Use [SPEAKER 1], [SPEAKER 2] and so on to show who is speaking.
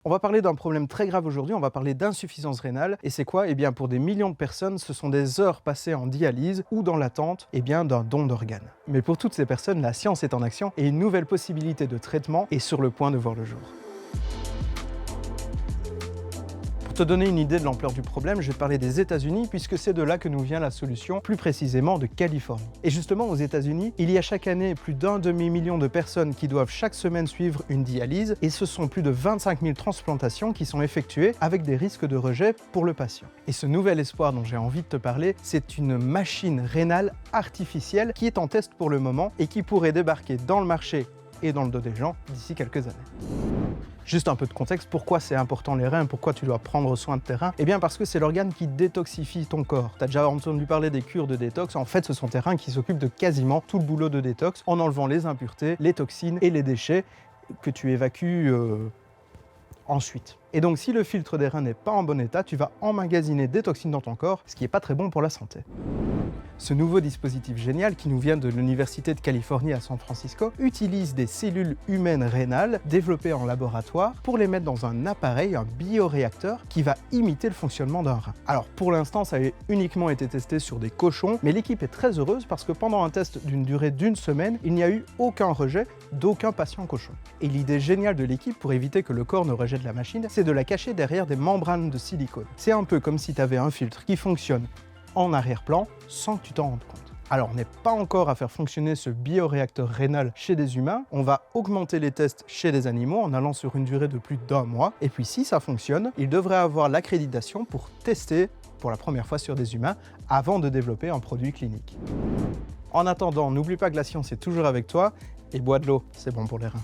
[SPEAKER 1] On va parler d'un problème très grave aujourd'hui, on va parler d'insuffisance rénale. Et c'est quoi? Eh bien, pour des millions de personnes, ce sont des heures passées en dialyse ou dans l'attente d'un don d'organes. Mais pour toutes ces personnes, la science est en action et une nouvelle possibilité de traitement est sur le point de voir le jour. Pour te donner une idée de l'ampleur du problème, je vais te parler des États-Unis puisque c'est de là que nous vient la solution, plus précisément de Californie. Et justement, aux États-Unis, il y a chaque année plus d'1,5 million de personnes qui doivent chaque semaine suivre une dialyse et ce sont plus de 25 000 transplantations qui sont effectuées avec des risques de rejet pour le patient. Et ce nouvel espoir dont j'ai envie de te parler, c'est une machine rénale artificielle qui est en test pour le moment et qui pourrait débarquer dans le marché et dans le dos des gens d'ici quelques années. Juste un peu de contexte, pourquoi c'est important les reins, pourquoi tu dois prendre soin de tes reins? Eh bien parce que c'est l'organe qui détoxifie ton corps. Tu as déjà entendu parler des cures de détox, en fait ce sont tes reins qui s'occupent de quasiment tout le boulot de détox en enlevant les impuretés, les toxines et les déchets que tu évacues ensuite. Et donc si le filtre des reins n'est pas en bon état, tu vas emmagasiner des toxines dans ton corps, ce qui n'est pas très bon pour la santé. Ce nouveau dispositif génial, qui nous vient de l'Université de Californie à San Francisco, utilise des cellules humaines rénales développées en laboratoire pour les mettre dans un appareil, un bioréacteur, qui va imiter le fonctionnement d'un rein. Alors pour l'instant, ça a uniquement été testé sur des cochons, mais l'équipe est très heureuse parce que pendant un test d'une durée d'1 semaine, il n'y a eu aucun rejet d'aucun patient cochon. Et l'idée géniale de l'équipe pour éviter que le corps ne rejette la machine, c'est de la cacher derrière des membranes de silicone. C'est un peu comme si tu avais un filtre qui fonctionne en arrière-plan sans que tu t'en rendes compte. Alors on n'est pas encore à faire fonctionner ce bioréacteur rénal chez des humains, on va augmenter les tests chez des animaux en allant sur une durée de plus d'1 mois, et puis si ça fonctionne, il devrait avoir l'accréditation pour tester pour la première fois sur des humains avant de développer un produit clinique. En attendant, n'oublie pas que la science est toujours avec toi, et bois de l'eau, c'est bon pour les reins.